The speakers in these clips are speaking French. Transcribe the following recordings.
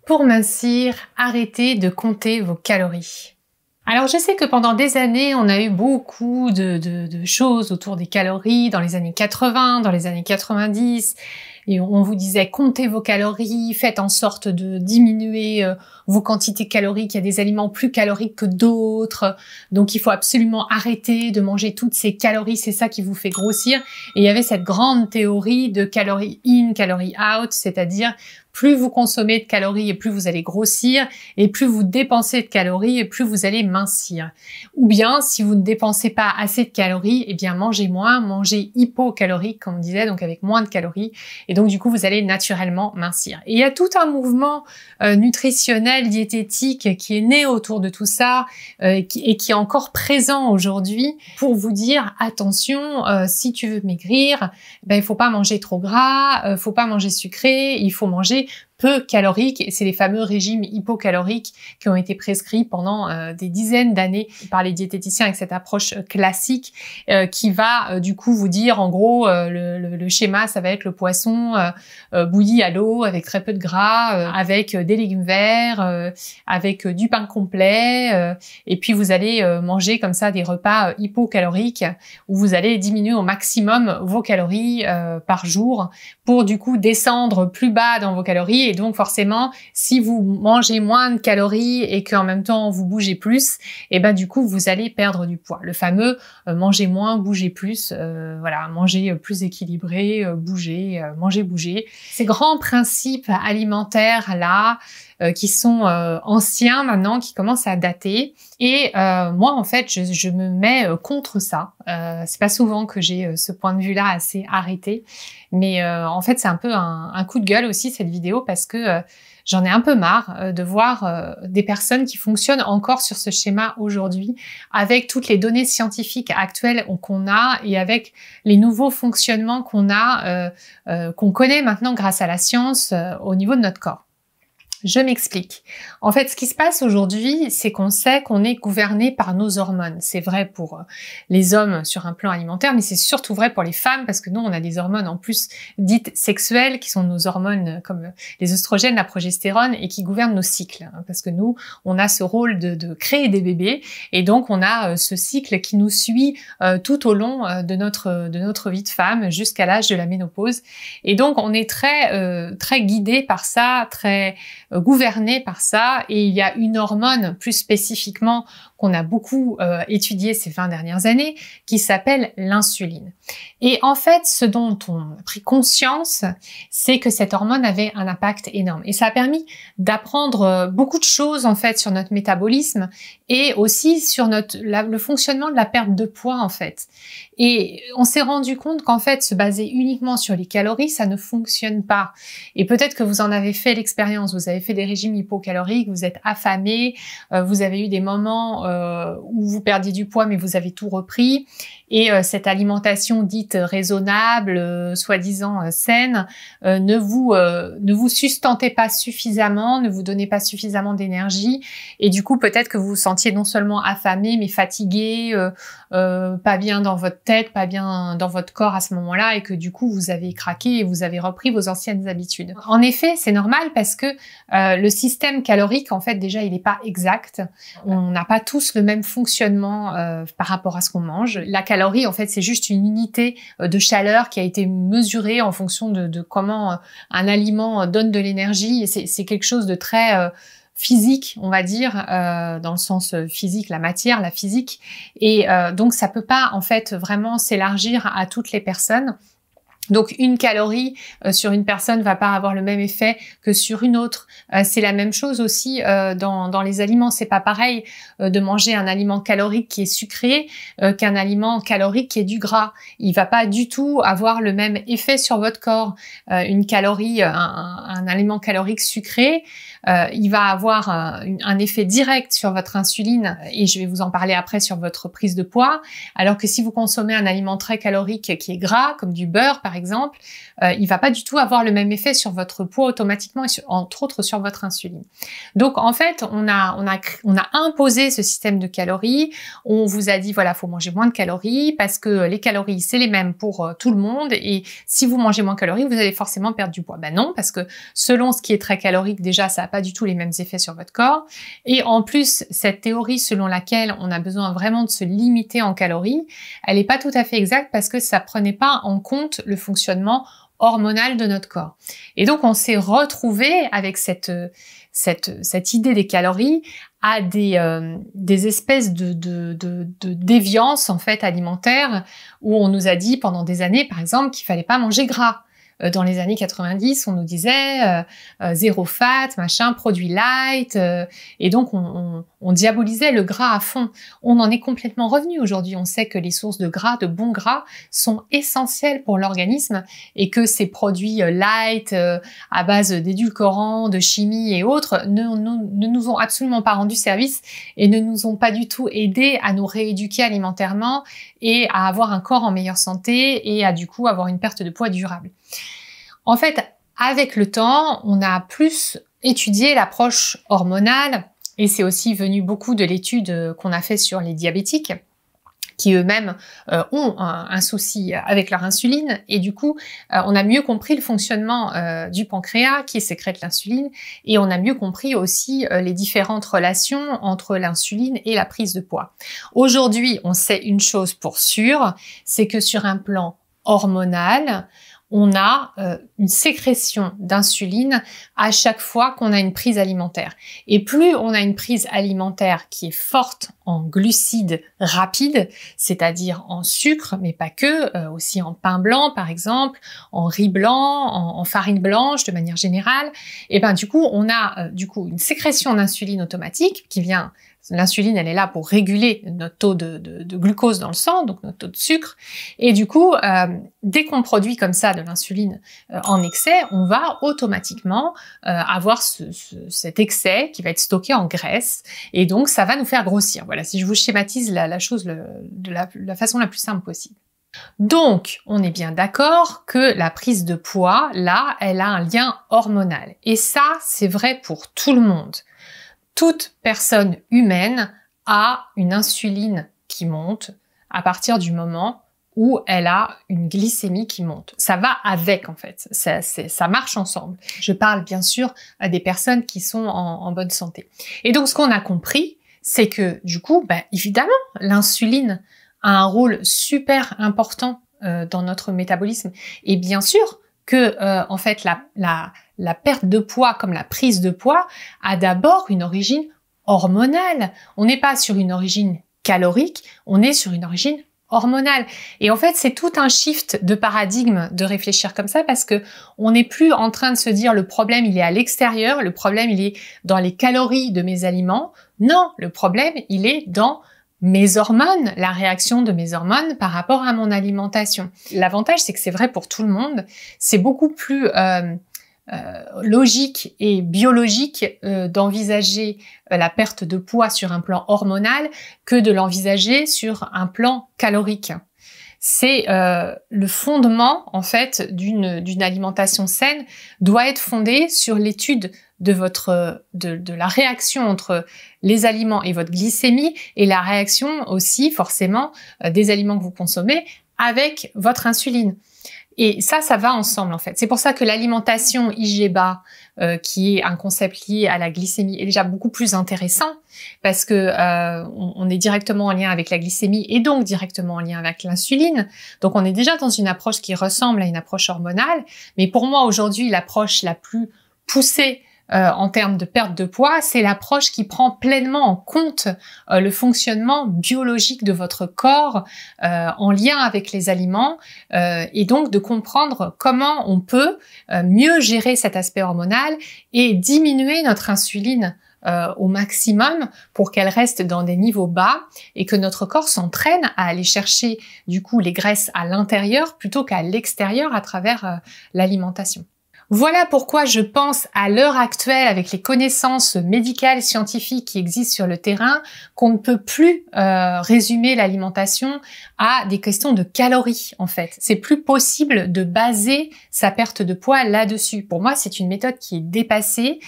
Pour mincir, arrêtez de compter vos calories. Alors je sais que pendant des années, on a eu beaucoup de choses autour des calories, dans les années 80, dans les années 90, et on vous disait comptez vos calories, faites en sorte de diminuer vos quantités caloriques, il y a des aliments plus caloriques que d'autres, donc il faut absolument arrêter de manger toutes ces calories, c'est ça qui vous fait grossir. Et il y avait cette grande théorie de calories in, calories out, c'est-à-dire plus vous consommez de calories et plus vous allez grossir, et plus vous dépensez de calories et plus vous allez mincir. Ou bien, si vous ne dépensez pas assez de calories, eh bien mangez moins, mangez hypocalorique, comme on disait, donc avec moins de calories, et donc du coup vous allez naturellement mincir. Et il y a tout un mouvement nutritionnel, diététique qui est né autour de tout ça, et qui est encore présent aujourd'hui pour vous dire attention, si tu veux maigrir, ben il faut pas manger trop gras, faut pas manger sucré, il faut manger peu calorique, et c'est les fameux régimes hypocaloriques qui ont été prescrits pendant des dizaines d'années par les diététiciens avec cette approche classique qui va du coup vous dire en gros le schéma, ça va être le poisson bouilli à l'eau avec très peu de gras, avec des légumes verts, avec du pain complet, et puis vous allez manger comme ça des repas hypocaloriques où vous allez diminuer au maximum vos calories par jour pour du coup descendre plus bas dans vos calories. Et donc forcément, si vous mangez moins de calories et qu'en même temps vous bougez plus, et ben du coup vous allez perdre du poids. Le fameux manger moins, bouger plus, voilà, manger plus équilibré, bouger, manger, bouger. Ces grands principes alimentaires là, qui sont anciens maintenant, qui commencent à dater. Et moi, en fait, je me mets contre ça. C'est pas souvent que j'ai ce point de vue-là assez arrêté, mais en fait, c'est un peu un coup de gueule aussi cette vidéo parce que j'en ai un peu marre de voir des personnes qui fonctionnent encore sur ce schéma aujourd'hui, avec toutes les données scientifiques actuelles qu'on a et avec les nouveaux fonctionnements qu'on a, qu'on connaît maintenant grâce à la science au niveau de notre corps. Je m'explique. En fait, ce qui se passe aujourd'hui, c'est qu'on sait qu'on est gouverné par nos hormones. C'est vrai pour les hommes sur un plan alimentaire, mais c'est surtout vrai pour les femmes parce que nous, on a des hormones en plus dites sexuelles qui sont nos hormones comme les oestrogènes, la progestérone et qui gouvernent nos cycles. Parce que nous, on a ce rôle de créer des bébés et donc on a ce cycle qui nous suit tout au long de notre vie de femme jusqu'à l'âge de la ménopause. Et donc, on est très guidé par ça, très gouverné par ça, et il y a une hormone plus spécifiquement qu'on a beaucoup étudiée ces 20 dernières années qui s'appelle l'insuline. Et en fait, ce dont on a pris conscience, c'est que cette hormone avait un impact énorme. Et ça a permis d'apprendre beaucoup de choses en fait sur notre métabolisme et aussi sur le fonctionnement de la perte de poids en fait. Et on s'est rendu compte qu'en fait, se baser uniquement sur les calories, ça ne fonctionne pas. Et peut-être que vous en avez fait l'expérience, vous avez fait des régimes hypocaloriques, vous êtes affamé, vous avez eu des moments où vous perdiez du poids mais vous avez tout repris. Et cette alimentation dite raisonnable, soi-disant saine, ne vous sustentez pas suffisamment, ne vous donnez pas suffisamment d'énergie, et du coup peut-être que vous vous sentiez non seulement affamé mais fatigué, pas bien dans votre tête, pas bien dans votre corps à ce moment-là, et que du coup vous avez craqué et vous avez repris vos anciennes habitudes. En effet, c'est normal parce que le système calorique, en fait, déjà, il n'est pas exact. On n'a pas tous le même fonctionnement par rapport à ce qu'on mange. La calorie, en fait, c'est juste une unité de chaleur qui a été mesurée en fonction de comment un aliment donne de l'énergie. Et c'est quelque chose de très physique, on va dire, dans le sens physique, la matière, la physique. Et donc, ça peut pas, en fait, vraiment s'élargir à toutes les personnes. Donc une calorie sur une personne va pas avoir le même effet que sur une autre. C'est la même chose aussi dans les aliments. C'est pas pareil de manger un aliment calorique qui est sucré qu'un aliment calorique qui est du gras. Il va pas du tout avoir le même effet sur votre corps. Une calorie, un aliment calorique sucré, il va avoir un effet direct sur votre insuline, et je vais vous en parler après sur votre prise de poids. Alors que si vous consommez un aliment très calorique qui est gras, comme du beurre par exemple, il va pas du tout avoir le même effet sur votre poids automatiquement et entre autres sur votre insuline. Donc en fait, on a imposé ce système de calories. On vous a dit voilà, faut manger moins de calories parce que les calories c'est les mêmes pour tout le monde et si vous mangez moins de calories, vous allez forcément perdre du poids. Ben non, parce que selon ce qui est très calorique, déjà ça n'a pas du tout les mêmes effets sur votre corps. Et en plus, cette théorie selon laquelle on a besoin vraiment de se limiter en calories, elle n'est pas tout à fait exacte parce que ça prenait pas en compte le fonctionnement hormonal de notre corps. Et donc on s'est retrouvé avec cette idée des calories à des espèces de déviance en fait alimentaire où on nous a dit pendant des années par exemple qu'il fallait pas manger gras. Dans les années 90, on nous disait zéro fat, machin, produit light, et donc on diabolisait le gras à fond. On en est complètement revenu aujourd'hui. On sait que les sources de gras, de bons gras, sont essentielles pour l'organisme et que ces produits light à base d'édulcorants, de chimie et autres ne nous ont absolument pas rendu service et ne nous ont pas du tout aidé à nous rééduquer alimentairement et à avoir un corps en meilleure santé et à du coup avoir une perte de poids durable. En fait, avec le temps, on a plus étudié l'approche hormonale et c'est aussi venu beaucoup de l'étude qu'on a fait sur les diabétiques qui eux-mêmes ont un souci avec leur insuline et du coup, on a mieux compris le fonctionnement du pancréas qui sécrète l'insuline et on a mieux compris aussi les différentes relations entre l'insuline et la prise de poids. Aujourd'hui, on sait une chose pour sûre, c'est que sur un plan hormonal, on a une sécrétion d'insuline à chaque fois qu'on a une prise alimentaire. Et plus on a une prise alimentaire qui est forte en glucides rapides, c'est-à-dire en sucre, mais pas que, aussi en pain blanc par exemple, en riz blanc, en farine blanche de manière générale, et ben du coup on a une sécrétion d'insuline automatique qui vient. L'insuline, elle est là pour réguler notre taux de glucose dans le sang, donc notre taux de sucre. Et du coup, dès qu'on produit comme ça de l'insuline en excès, on va automatiquement avoir cet excès qui va être stocké en graisse. Et donc, ça va nous faire grossir. Voilà, si je vous schématise la chose de la façon la plus simple possible. Donc, on est bien d'accord que la prise de poids, là, elle a un lien hormonal. Et ça, c'est vrai pour tout le monde. Toute personne humaine a une insuline qui monte à partir du moment où elle a une glycémie qui monte. Ça va avec en fait, ça marche ensemble. Je parle bien sûr à des personnes qui sont en bonne santé. Et donc ce qu'on a compris, c'est que du coup, évidemment, l'insuline a un rôle super important dans notre métabolisme. Et bien sûr que en fait la perte de poids comme la prise de poids a d'abord une origine hormonale. On n'est pas sur une origine calorique, on est sur une origine hormonale. Et en fait, c'est tout un shift de paradigme de réfléchir comme ça parce que on n'est plus en train de se dire le problème il est à l'extérieur, le problème il est dans les calories de mes aliments. Non, le problème il est dans mes hormones, la réaction de mes hormones par rapport à mon alimentation. L'avantage, c'est que c'est vrai pour tout le monde. C'est beaucoup plus logique et biologique d'envisager la perte de poids sur un plan hormonal que de l'envisager sur un plan calorique. C'est le fondement en fait d'une alimentation saine doit être fondé sur l'étude de la réaction entre les aliments et votre glycémie et la réaction aussi forcément des aliments que vous consommez avec votre insuline. Et ça va ensemble en fait. C'est pour ça que l'alimentation IGBA, qui est un concept lié à la glycémie, est déjà beaucoup plus intéressant parce que on est directement en lien avec la glycémie et donc directement en lien avec l'insuline. Donc on est déjà dans une approche qui ressemble à une approche hormonale. Mais pour moi aujourd'hui, l'approche la plus poussée en termes de perte de poids, c'est l'approche qui prend pleinement en compte le fonctionnement biologique de votre corps en lien avec les aliments et donc de comprendre comment on peut mieux gérer cet aspect hormonal et diminuer notre insuline au maximum pour qu'elle reste dans des niveaux bas et que notre corps s'entraîne à aller chercher du coup les graisses à l'intérieur plutôt qu'à l'extérieur à travers l'alimentation. Voilà pourquoi je pense à l'heure actuelle, avec les connaissances médicales, scientifiques qui existent sur le terrain, qu'on ne peut plus résumer l'alimentation à des questions de calories en fait. C'est plus possible de baser sa perte de poids là-dessus. Pour moi, c'est une méthode qui est dépassée,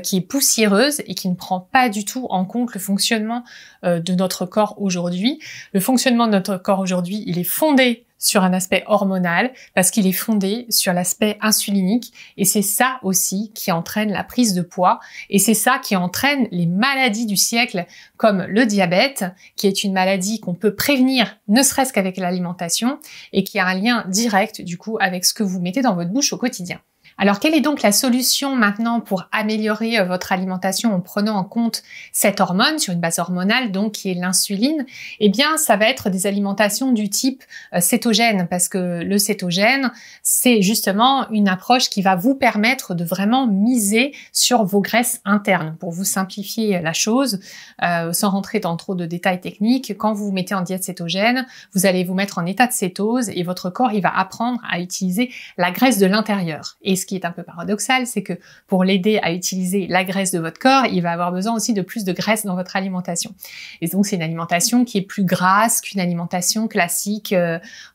qui est poussiéreuse et qui ne prend pas du tout en compte le fonctionnement de notre corps aujourd'hui. Le fonctionnement de notre corps aujourd'hui, il est fondé sur un aspect hormonal parce qu'il est fondé sur l'aspect insulinique et c'est ça aussi qui entraîne la prise de poids et c'est ça qui entraîne les maladies du siècle comme le diabète qui est une maladie qu'on peut prévenir ne serait-ce qu'avec l'alimentation et qui a un lien direct du coup avec ce que vous mettez dans votre bouche au quotidien. Alors, quelle est donc la solution maintenant pour améliorer votre alimentation en prenant en compte cette hormone sur une base hormonale, donc qui est l'insuline? Eh bien, ça va être des alimentations du type cétogène, parce que le cétogène, c'est justement une approche qui va vous permettre de vraiment miser sur vos graisses internes. Pour vous simplifier la chose, sans rentrer dans trop de détails techniques, quand vous vous mettez en diète cétogène, vous allez vous mettre en état de cétose et votre corps, il va apprendre à utiliser la graisse de l'intérieur. Et ce qui est un peu paradoxal, c'est que pour l'aider à utiliser la graisse de votre corps, il va avoir besoin aussi de plus de graisse dans votre alimentation. Et donc, c'est une alimentation qui est plus grasse qu'une alimentation classique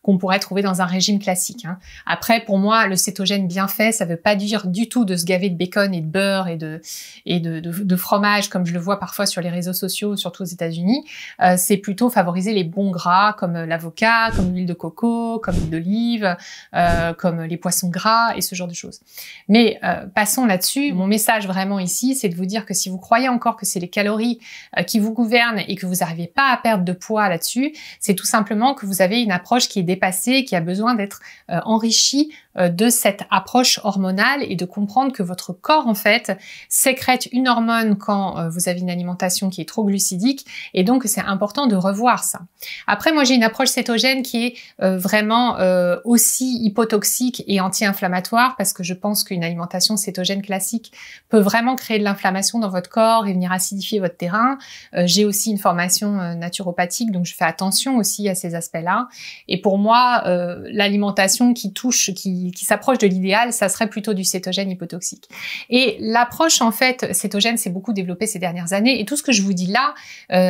qu'on pourrait trouver dans un régime classique. Après, pour moi, le cétogène bien fait, ça veut pas dire du tout de se gaver de bacon et de beurre et de fromage, comme je le vois parfois sur les réseaux sociaux, surtout aux États-Unis. C'est plutôt favoriser les bons gras, comme l'avocat, comme l'huile de coco, comme l'huile d'olive, comme les poissons gras et ce genre de choses. Mais passons là-dessus. Mon message vraiment ici, c'est de vous dire que si vous croyez encore que c'est les calories qui vous gouvernent et que vous n'arrivez pas à perdre de poids là-dessus, c'est tout simplement que vous avez une approche qui est dépassée, qui a besoin d'être enrichie de cette approche hormonale et de comprendre que votre corps, en fait, sécrète une hormone quand vous avez une alimentation qui est trop glucidique et donc c'est important de revoir ça. Après, moi, j'ai une approche cétogène qui est vraiment aussi hypotoxique et anti-inflammatoire parce que je pense qu'une alimentation cétogène classique peut vraiment créer de l'inflammation dans votre corps et venir acidifier votre terrain. J'ai aussi une formation naturopathique, donc je fais attention aussi à ces aspects-là. Et pour moi, l'alimentation qui s'approche de l'idéal, ça serait plutôt du cétogène hypotoxique. Et l'approche, en fait, cétogène s'est beaucoup développée ces dernières années. Et tout ce que je vous dis là,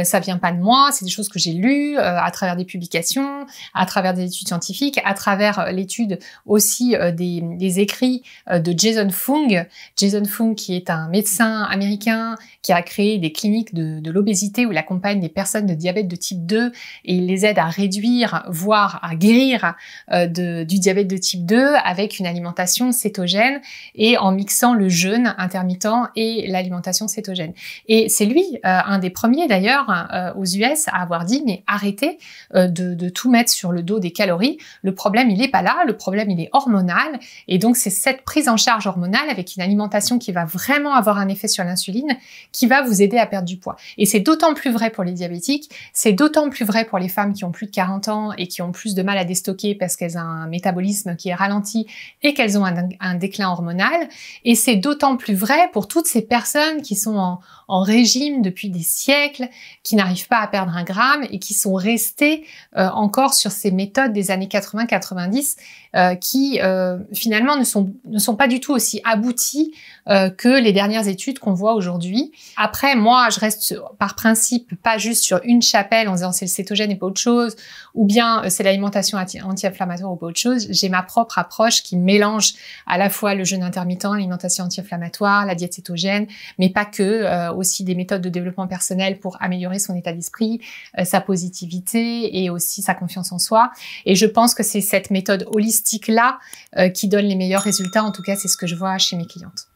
ça vient pas de moi, c'est des choses que j'ai lues à travers des publications, à travers des études scientifiques, à travers l'étude aussi des écrits de Jason Fung. Jason Fung, qui est un médecin américain qui a créé des cliniques de l'obésité où il accompagne des personnes de diabète de type 2 et il les aide à réduire, voire à guérir du diabète de type 2 avec une alimentation cétogène et en mixant le jeûne intermittent et l'alimentation cétogène. Et c'est lui, un des premiers d'ailleurs aux US à avoir dit mais arrêtez de tout mettre sur le dos des calories. Le problème il est pas là, le problème il est hormonal et donc c'est cette prise en charge hormonale avec une alimentation qui va vraiment avoir un effet sur l'insuline qui va vous aider à perdre du poids. Et c'est d'autant plus vrai pour les diabétiques, c'est d'autant plus vrai pour les femmes qui ont plus de 40 ans et qui ont plus de mal à déstocker parce qu'elles ont un métabolisme qui est ralenti et qu'elles ont un déclin hormonal. Et c'est d'autant plus vrai pour toutes ces personnes qui sont en régime depuis des siècles, qui n'arrivent pas à perdre un gramme et qui sont restées encore sur ces méthodes des années 80-90 qui finalement ne sont pas du tout aussi abouties que les dernières études qu'on voit aujourd'hui. Après, moi, je reste par principe pas juste sur une chapelle en disant c'est le cétogène et pas autre chose, ou bien c'est l'alimentation anti-inflammatoire ou pas autre chose. J'ai ma propre approche qui mélange à la fois le jeûne intermittent, l'alimentation anti-inflammatoire, la diète cétogène, mais pas que, aussi des méthodes de développement personnel pour améliorer son état d'esprit, sa positivité et aussi sa confiance en soi. Et je pense que c'est cette méthode holistique-là qui donne les meilleurs résultats. En tout cas, c'est ce que je vois chez mes clientes.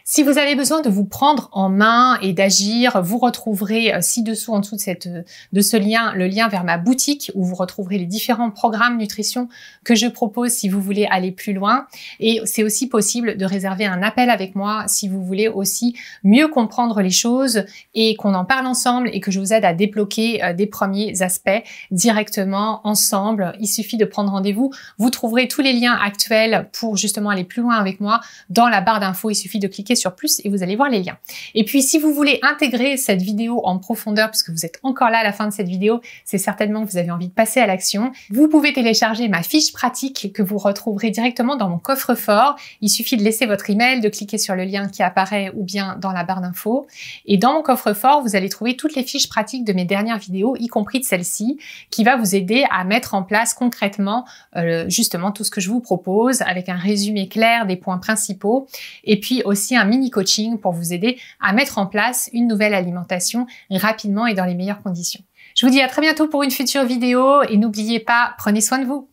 Si vous avez besoin de vous prendre en main et d'agir, vous retrouverez ci-dessous, en dessous de ce lien, le lien vers ma boutique où vous retrouverez les différents programmes nutrition que je propose si vous voulez aller plus loin. Et c'est aussi possible de réserver un appel avec moi si vous voulez aussi mieux comprendre les choses et qu'on en parle ensemble et que je vous aide à débloquer des premiers aspects directement ensemble. Il suffit de prendre rendez-vous. Vous trouverez tous les liens actuels pour justement aller plus loin avec moi dans la barre d'infos. Il suffit de cliquer cliquer sur plus et vous allez voir les liens. Et puis si vous voulez intégrer cette vidéo en profondeur, puisque vous êtes encore là à la fin de cette vidéo, c'est certainement que vous avez envie de passer à l'action, vous pouvez télécharger ma fiche pratique que vous retrouverez directement dans mon coffre-fort. Il suffit de laisser votre email, de cliquer sur le lien qui apparaît ou bien dans la barre d'infos. Et dans mon coffre-fort, vous allez trouver toutes les fiches pratiques de mes dernières vidéos, y compris de celle-ci, qui va vous aider à mettre en place concrètement justement tout ce que je vous propose, avec un résumé clair des points principaux, et puis aussi un mini coaching pour vous aider à mettre en place une nouvelle alimentation rapidement et dans les meilleures conditions. Je vous dis à très bientôt pour une future vidéo et n'oubliez pas, prenez soin de vous.